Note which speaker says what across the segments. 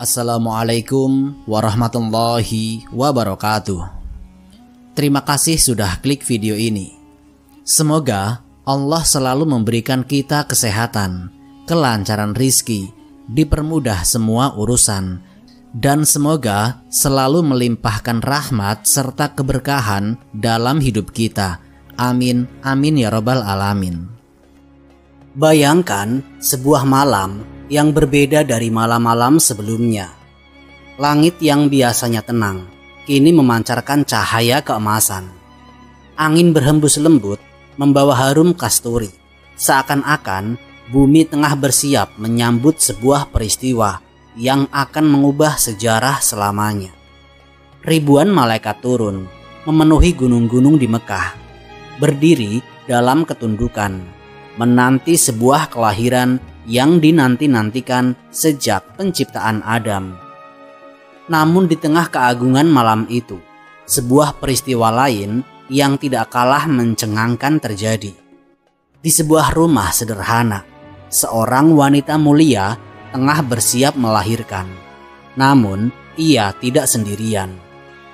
Speaker 1: Assalamualaikum warahmatullahi wabarakatuh. Terima kasih sudah klik video ini. Semoga Allah selalu memberikan kita kesehatan, kelancaran rizki, dipermudah semua urusan, dan semoga selalu melimpahkan rahmat serta keberkahan dalam hidup kita. Amin, amin ya robbal alamin.
Speaker 2: Bayangkan sebuah malam yang berbeda dari malam-malam sebelumnya. Langit yang biasanya tenang, kini memancarkan cahaya keemasan. Angin berhembus lembut, membawa harum kasturi. Seakan-akan bumi tengah bersiap menyambut sebuah peristiwa yang akan mengubah sejarah selamanya. Ribuan malaikat turun, memenuhi gunung-gunung di Mekah, berdiri dalam ketundukan, menanti sebuah kelahiran yang dinanti-nantikan sejak penciptaan Adam. Namun di tengah keagungan malam itu, sebuah peristiwa lain yang tidak kalah mencengangkan terjadi. Di sebuah rumah sederhana, seorang wanita mulia tengah bersiap melahirkan. Namun ia tidak sendirian.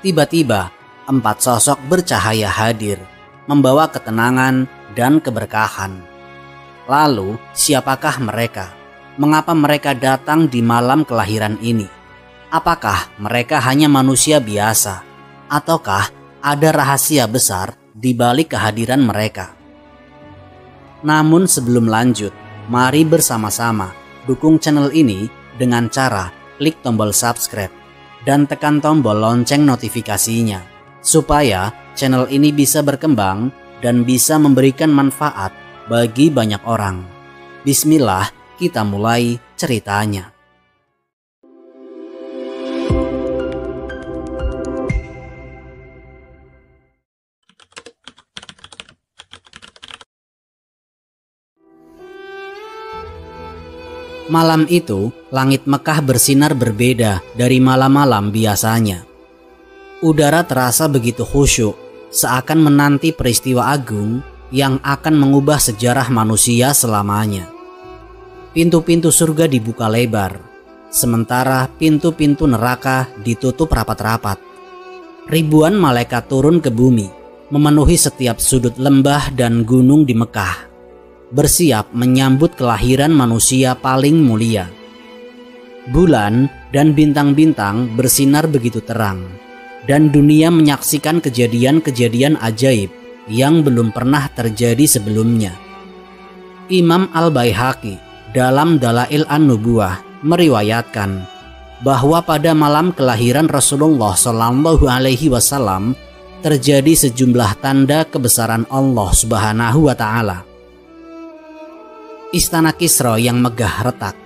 Speaker 2: Tiba-tiba 4 sosok bercahaya hadir, membawa ketenangan dan keberkahan. Lalu, siapakah mereka? Mengapa mereka datang di malam kelahiran ini? Apakah mereka hanya manusia biasa? Ataukah ada rahasia besar di balik kehadiran mereka? Namun sebelum lanjut, mari bersama-sama dukung channel ini dengan cara klik tombol subscribe dan tekan tombol lonceng notifikasinya, supaya channel ini bisa berkembang dan bisa memberikan manfaat bagi banyak orang. Bismillah, kita mulai ceritanya. Malam itu, langit Mekah bersinar berbeda dari malam-malam biasanya. Udara terasa begitu khusyuk, seakan menanti peristiwa agung yang akan mengubah sejarah manusia selamanya. Pintu-pintu surga dibuka lebar, sementara pintu-pintu neraka ditutup rapat-rapat. Ribuan malaikat turun ke bumi, memenuhi setiap sudut lembah dan gunung di Mekah, bersiap menyambut kelahiran manusia paling mulia. Bulan dan bintang-bintang bersinar begitu terang, dan dunia menyaksikan kejadian-kejadian ajaib yang belum pernah terjadi sebelumnya. Imam Al-Baihaqi dalam Dalail An-Nubuwah meriwayatkan bahwa pada malam kelahiran Rasulullah SAW terjadi sejumlah tanda kebesaran Allah Subhanahu wa Ta'ala. Istana Kisra yang megah retak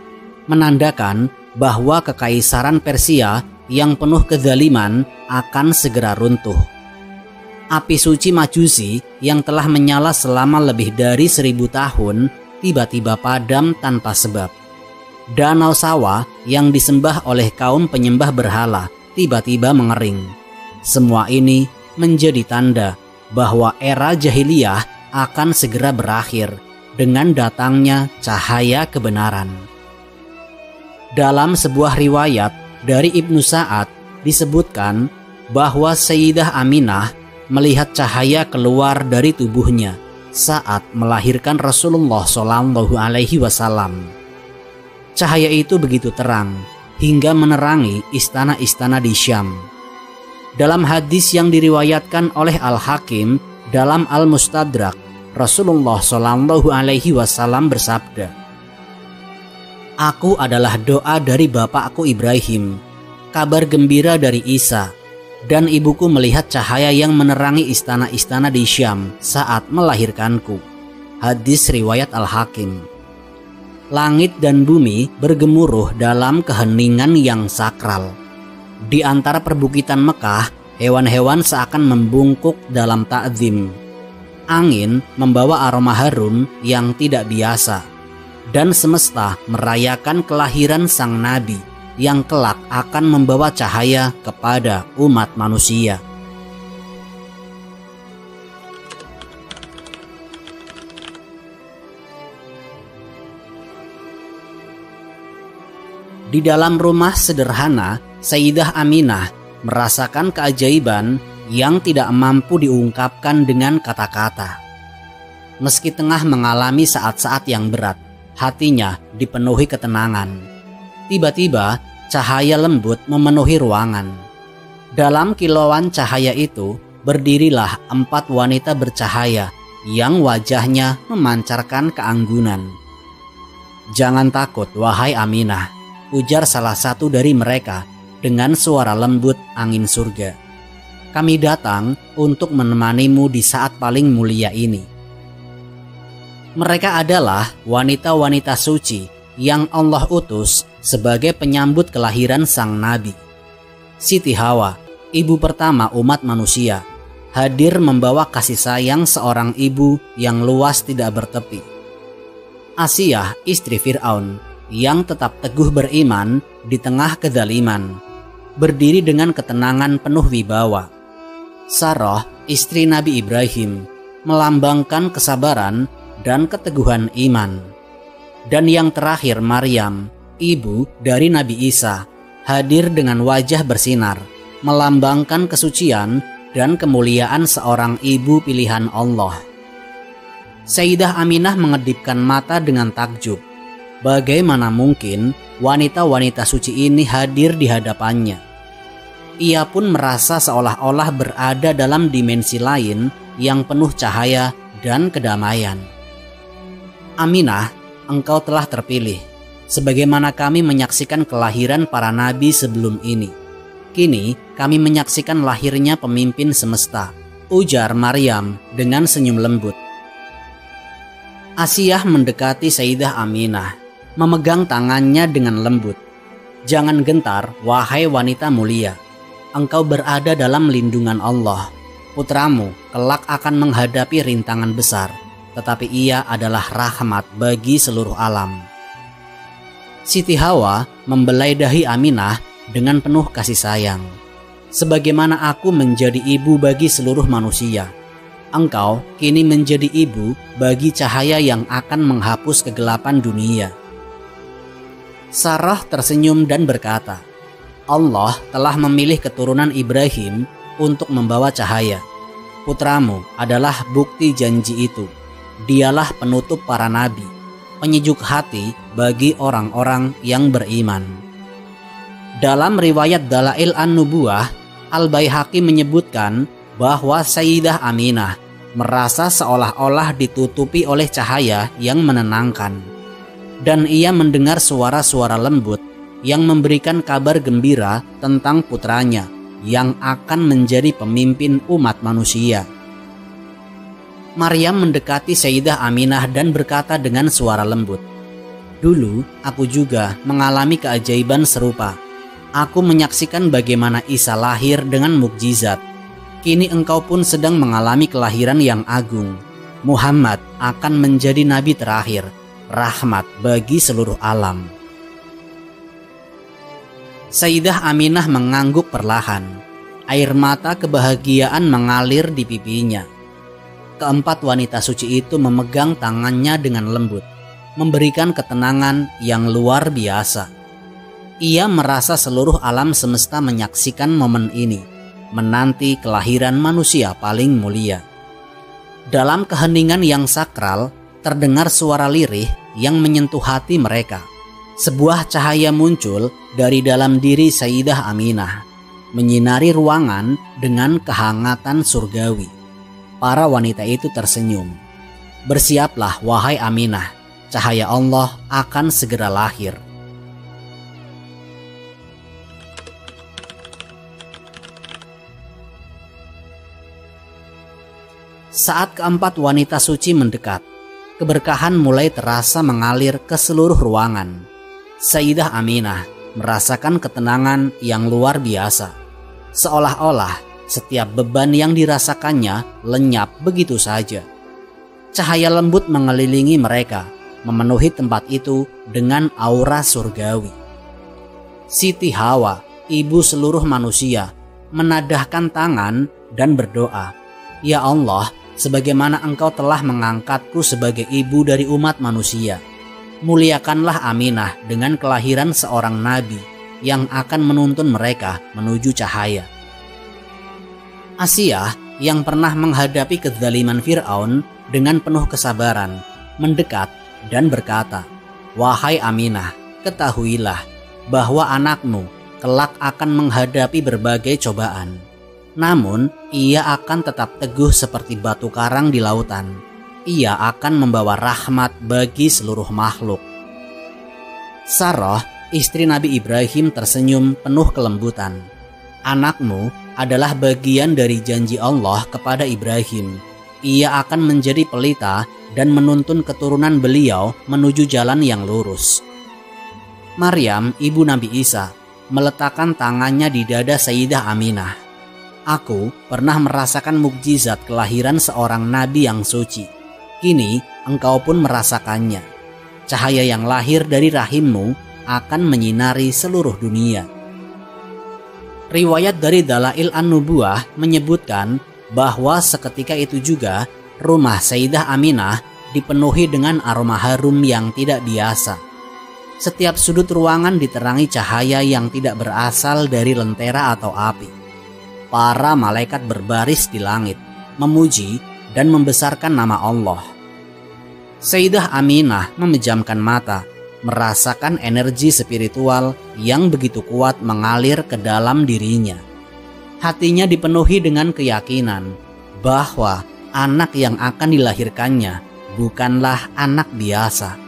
Speaker 2: menandakan bahwa kekaisaran Persia yang penuh kezaliman akan segera runtuh. Api suci Majusi yang telah menyala selama lebih dari 1000 tahun tiba-tiba padam tanpa sebab. Danau Sawa yang disembah oleh kaum penyembah berhala tiba-tiba mengering. Semua ini menjadi tanda bahwa era jahiliyah akan segera berakhir dengan datangnya cahaya kebenaran. Dalam sebuah riwayat dari Ibnu Sa'ad disebutkan bahwa Sayyidah Aminah melihat cahaya keluar dari tubuhnya saat melahirkan Rasulullah SAW. Cahaya itu begitu terang hingga menerangi istana-istana di Syam. Dalam hadis yang diriwayatkan oleh Al-Hakim dalam Al-Mustadrak, Rasulullah SAW bersabda, "Aku adalah doa dari bapakku Ibrahim, kabar gembira dari Isa, dan ibuku melihat cahaya yang menerangi istana-istana di Syam saat melahirkanku." Hadis riwayat Al-Hakim. Langit dan bumi bergemuruh dalam keheningan yang sakral. Di antara perbukitan Mekah, hewan-hewan seakan membungkuk dalam ta'zim. Angin membawa aroma harum yang tidak biasa, dan semesta merayakan kelahiran sang nabi yang kelak akan membawa cahaya kepada umat manusia. Di dalam rumah sederhana, Sayyidah Aminah merasakan keajaiban yang tidak mampu diungkapkan dengan kata-kata. Meski tengah mengalami saat-saat yang berat, hatinya dipenuhi ketenangan. Tiba-tiba, cahaya lembut memenuhi ruangan. Dalam kilauan cahaya itu, berdirilah 4 wanita bercahaya yang wajahnya memancarkan keanggunan. "Jangan takut, wahai Aminah," ujar salah satu dari mereka dengan suara lembut angin surga. "Kami datang untuk menemanimu di saat paling mulia ini." Mereka adalah wanita-wanita suci yang Allah utus sebagai penyambut kelahiran sang Nabi. Siti Hawa, ibu pertama umat manusia, hadir membawa kasih sayang seorang ibu yang luas tidak bertepi. Asiyah, istri Fir'aun, yang tetap teguh beriman di tengah kezaliman, berdiri dengan ketenangan penuh wibawa. Sarah, istri Nabi Ibrahim, melambangkan kesabaran dan keteguhan iman. Dan yang terakhir Maryam, ibu dari Nabi Isa, hadir dengan wajah bersinar, melambangkan kesucian dan kemuliaan seorang ibu pilihan Allah. Sayyidah Aminah mengedipkan mata dengan takjub. Bagaimana mungkin wanita-wanita suci ini hadir di hadapannya? Ia pun merasa seolah-olah berada dalam dimensi lain yang penuh cahaya dan kedamaian. "Aminah, engkau telah terpilih, sebagaimana kami menyaksikan kelahiran para nabi sebelum ini. Kini kami menyaksikan lahirnya pemimpin semesta," ujar Maryam dengan senyum lembut. Asiyah mendekati Sayyidah Aminah, memegang tangannya dengan lembut. "Jangan gentar, wahai wanita mulia. Engkau berada dalam lindungan Allah. Putramu kelak akan menghadapi rintangan besar, tetapi ia adalah rahmat bagi seluruh alam." Siti Hawa membelai dahi Aminah dengan penuh kasih sayang. "Sebagaimana aku menjadi ibu bagi seluruh manusia, engkau kini menjadi ibu bagi cahaya yang akan menghapus kegelapan dunia." Sarah tersenyum dan berkata, "Allah telah memilih keturunan Ibrahim untuk membawa cahaya. Putramu adalah bukti janji itu. Dialah penutup para nabi, penyejuk hati bagi orang-orang yang beriman." Dalam riwayat Dalail An-Nubuwah, Al-Baihaqi menyebutkan bahwa Sayyidah Aminah merasa seolah-olah ditutupi oleh cahaya yang menenangkan. Dan ia mendengar suara-suara lembut yang memberikan kabar gembira tentang putranya yang akan menjadi pemimpin umat manusia. Maryam mendekati Sayyidah Aminah dan berkata dengan suara lembut, "Dulu aku juga mengalami keajaiban serupa. Aku menyaksikan bagaimana Isa lahir dengan mukjizat. Kini engkau pun sedang mengalami kelahiran yang agung. Muhammad akan menjadi nabi terakhir, rahmat bagi seluruh alam." Sayyidah Aminah mengangguk perlahan. Air mata kebahagiaan mengalir di pipinya. Keempat wanita suci itu memegang tangannya dengan lembut, memberikan ketenangan yang luar biasa. Ia merasa seluruh alam semesta menyaksikan momen ini, menanti kelahiran manusia paling mulia. Dalam keheningan yang sakral, terdengar suara lirih yang menyentuh hati mereka. Sebuah cahaya muncul dari dalam diri Sayyidah Aminah, menyinari ruangan dengan kehangatan surgawi. Para wanita itu tersenyum. "Bersiaplah wahai Aminah, cahaya Allah akan segera lahir." Saat keempat wanita suci mendekat, keberkahan mulai terasa mengalir ke seluruh ruangan. Sayyidah Aminah merasakan ketenangan yang luar biasa. Seolah-olah setiap beban yang dirasakannya lenyap begitu saja. Cahaya lembut mengelilingi mereka, memenuhi tempat itu dengan aura surgawi. Siti Hawa, ibu seluruh manusia, menadahkan tangan dan berdoa, "Ya Allah, sebagaimana engkau telah mengangkatku sebagai ibu dari umat manusia, Muliakanlah Aminah dengan kelahiran seorang nabi yang akan menuntun mereka menuju cahaya. Asiyah yang pernah menghadapi kezaliman Fir'aun dengan penuh kesabaran, mendekat dan berkata, "Wahai Aminah, ketahuilah bahwa anakmu kelak akan menghadapi berbagai cobaan. Namun, ia akan tetap teguh seperti batu karang di lautan. Ia akan membawa rahmat bagi seluruh makhluk." Sarah, istri Nabi Ibrahim, tersenyum penuh kelembutan. "Anakmu adalah bagian dari janji Allah kepada Ibrahim. Ia akan menjadi pelita dan menuntun keturunan beliau menuju jalan yang lurus." Maryam, ibu Nabi Isa, meletakkan tangannya di dada Sayyidah Aminah. "Aku pernah merasakan mukjizat kelahiran seorang nabi yang suci. Kini engkau pun merasakannya. Cahaya yang lahir dari rahimmu akan menyinari seluruh dunia." Riwayat dari Dalail An-Nubuwah menyebutkan bahwa seketika itu juga rumah Sayyidah Aminah dipenuhi dengan aroma harum yang tidak biasa. Setiap sudut ruangan diterangi cahaya yang tidak berasal dari lentera atau api. Para malaikat berbaris di langit, memuji dan membesarkan nama Allah. Sayyidah Aminah memejamkan mata, merasakan energi spiritual yang begitu kuat mengalir ke dalam dirinya. Hatinya dipenuhi dengan keyakinan bahwa anak yang akan dilahirkannya bukanlah anak biasa.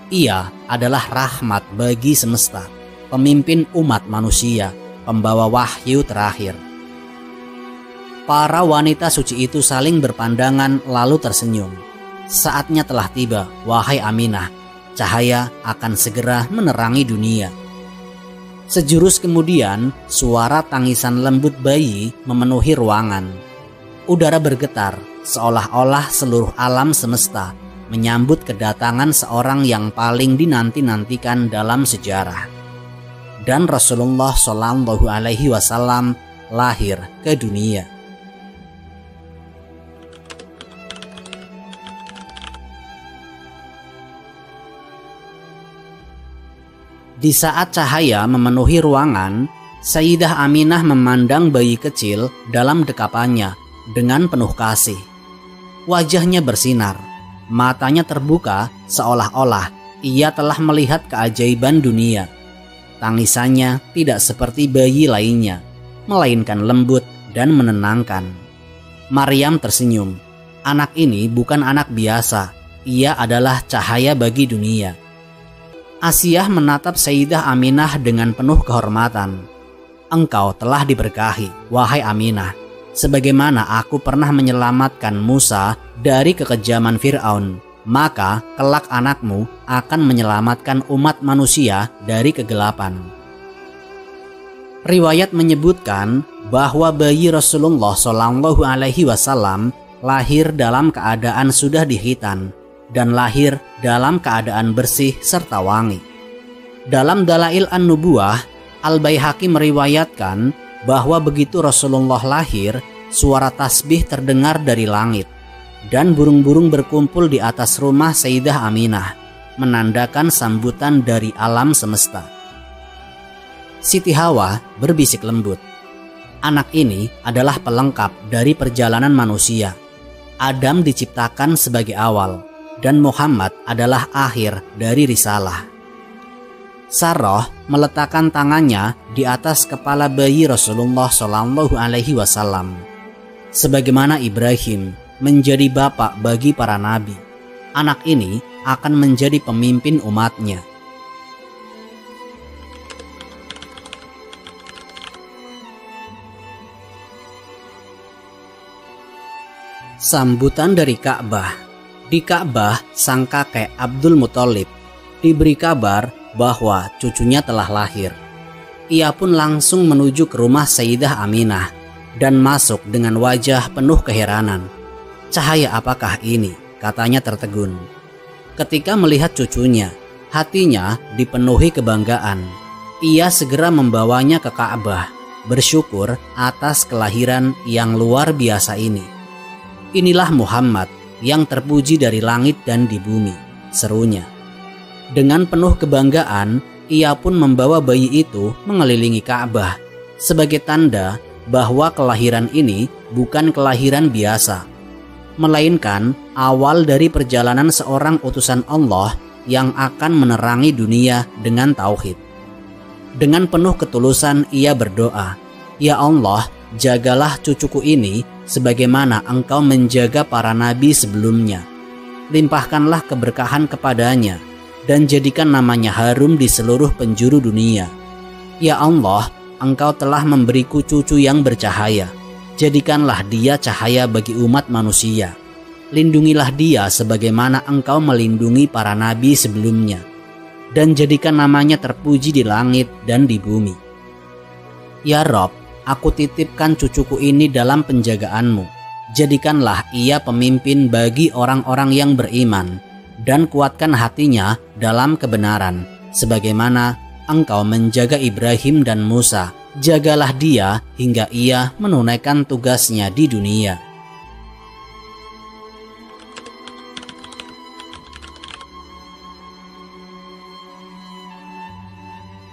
Speaker 2: Ia adalah rahmat bagi semesta, pemimpin umat manusia, pembawa wahyu terakhir. Para wanita suci itu saling berpandangan lalu tersenyum. "Saatnya telah tiba, wahai Aminah. Cahaya akan segera menerangi dunia." Sejurus kemudian, suara tangisan lembut bayi memenuhi ruangan. Udara bergetar, seolah-olah seluruh alam semesta menyambut kedatangan seorang yang paling dinanti-nantikan dalam sejarah. Dan Rasulullah Shallallahu Alaihi Wasallam lahir ke dunia. Di saat cahaya memenuhi ruangan, Sayyidah Aminah memandang bayi kecil dalam dekapannya dengan penuh kasih. Wajahnya bersinar, matanya terbuka seolah-olah ia telah melihat keajaiban dunia. Tangisannya tidak seperti bayi lainnya, melainkan lembut dan menenangkan. Maryam tersenyum. Anak ini bukan anak biasa, ia adalah cahaya bagi dunia. Asiyah menatap Sayyidah Aminah dengan penuh kehormatan. "Engkau telah diberkahi, wahai Aminah, sebagaimana aku pernah menyelamatkan Musa dari kekejaman Fir'aun, maka kelak anakmu akan menyelamatkan umat manusia dari kegelapan." Riwayat menyebutkan bahwa bayi Rasulullah Shallallahu Alaihi Wasallam lahir dalam keadaan sudah dihitan dan lahir dalam keadaan bersih serta wangi. Dalam Dalail An-Nubuwah, Al-Baihaqi meriwayatkan bahwa begitu Rasulullah lahir, suara tasbih terdengar dari langit dan burung-burung berkumpul di atas rumah Sayyidah Aminah, menandakan sambutan dari alam semesta. Siti Hawa berbisik lembut, "Anak ini adalah pelengkap dari perjalanan manusia. Adam diciptakan sebagai awal dan Muhammad adalah akhir dari risalah." Sarah meletakkan tangannya di atas kepala bayi Rasulullah Shallallahu Alaihi Wasallam. Sebagaimana Ibrahim menjadi bapak bagi para nabi, anak ini akan menjadi pemimpin umatnya. Sambutan dari Ka'bah. Di Ka'bah, sang kakek Abdul Muthalib diberi kabar bahwa cucunya telah lahir. Ia pun langsung menuju ke rumah Sayyidah Aminah dan masuk dengan wajah penuh keheranan. "Cahaya apakah ini?" katanya tertegun. Ketika melihat cucunya, hatinya dipenuhi kebanggaan. Ia segera membawanya ke Ka'bah, bersyukur atas kelahiran yang luar biasa ini. "Inilah Muhammad yang terpuji dari langit dan di bumi," serunya. Dengan penuh kebanggaan, ia pun membawa bayi itu mengelilingi Ka'bah sebagai tanda bahwa kelahiran ini bukan kelahiran biasa, melainkan awal dari perjalanan seorang utusan Allah yang akan menerangi dunia dengan tauhid. Dengan penuh ketulusan ia berdoa, "Ya Allah, jagalah cucuku ini sebagaimana Engkau menjaga para nabi sebelumnya. Limpahkanlah keberkahan kepadanya dan jadikan namanya harum di seluruh penjuru dunia. Ya Allah, Engkau telah memberiku cucu yang bercahaya. Jadikanlah dia cahaya bagi umat manusia. Lindungilah dia sebagaimana Engkau melindungi para nabi sebelumnya. Dan jadikan namanya terpuji di langit dan di bumi. Ya Rob, aku titipkan cucuku ini dalam penjagaanmu. Jadikanlah ia pemimpin bagi orang-orang yang beriman dan kuatkan hatinya dalam kebenaran, sebagaimana Engkau menjaga Ibrahim dan Musa. Jagalah dia hingga ia menunaikan tugasnya di dunia."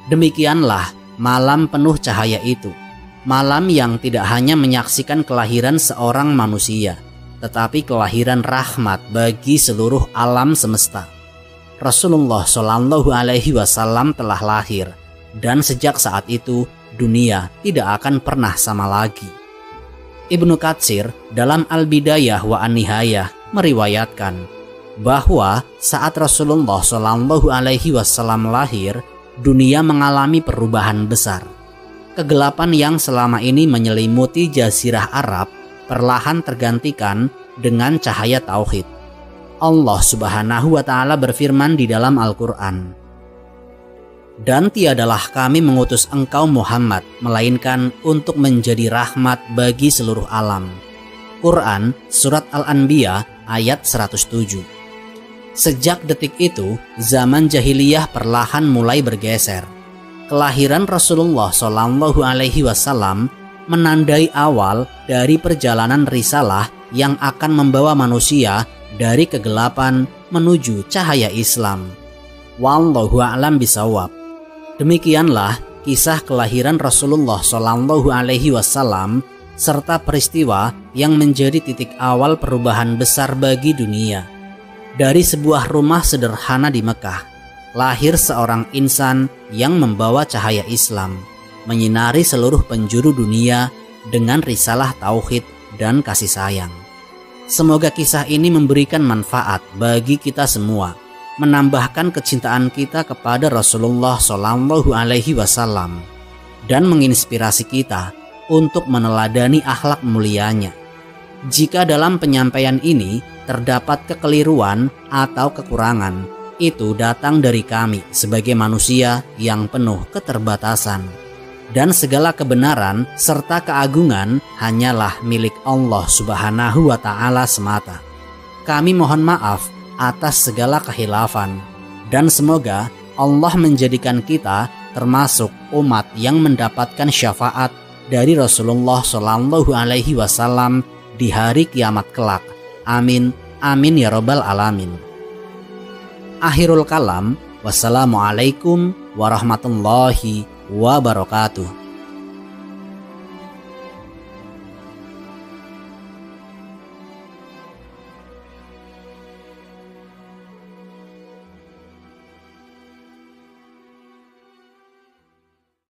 Speaker 2: Demikianlah malam penuh cahaya itu, malam yang tidak hanya menyaksikan kelahiran seorang manusia, tetapi kelahiran rahmat bagi seluruh alam semesta. Rasulullah Shallallahu Alaihi Wasallam telah lahir, dan sejak saat itu dunia tidak akan pernah sama lagi. Ibnu Katsir dalam Al-Bidayah wa An-Nihayah meriwayatkan bahwa saat Rasulullah Shallallahu Alaihi Wasallam lahir, dunia mengalami perubahan besar. Kegelapan yang selama ini menyelimuti jazirah Arab perlahan tergantikan dengan cahaya tauhid. Allah Subhanahu wa Ta'ala berfirman di dalam Al-Quran, "Dan tiadalah kami mengutus engkau Muhammad melainkan untuk menjadi rahmat bagi seluruh alam." Quran Surat Al-Anbiya ayat 107. Sejak detik itu, zaman jahiliyah perlahan mulai bergeser. Kelahiran Rasulullah Shallallahu Alaihi Wasallam menandai awal dari perjalanan risalah yang akan membawa manusia dari kegelapan menuju cahaya Islam. Wallahu a'lam bishawab. Demikianlah kisah kelahiran Rasulullah Shallallahu Alaihi Wasallam serta peristiwa yang menjadi titik awal perubahan besar bagi dunia. Dari sebuah rumah sederhana di Mekah, lahir seorang insan yang membawa cahaya Islam, menyinari seluruh penjuru dunia dengan risalah tauhid dan kasih sayang. Semoga kisah ini memberikan manfaat bagi kita semua, menambahkan kecintaan kita kepada Rasulullah Shallallahu Alaihi Wasallam, dan menginspirasi kita untuk meneladani akhlak mulianya. Jika dalam penyampaian ini terdapat kekeliruan atau kekurangan, itu datang dari kami sebagai manusia yang penuh keterbatasan. Dan segala kebenaran serta keagungan hanyalah milik Allah Subhanahu wa Ta'ala semata. Kami mohon maaf atas segala khilafan, dan semoga Allah menjadikan kita termasuk umat yang mendapatkan syafaat dari Rasulullah Shallallahu Alaihi Wasallam di hari kiamat kelak. Amin, amin ya robbal alamin. Akhirul kalam, wassalamualaikum warahmatullahi wabarakatuh.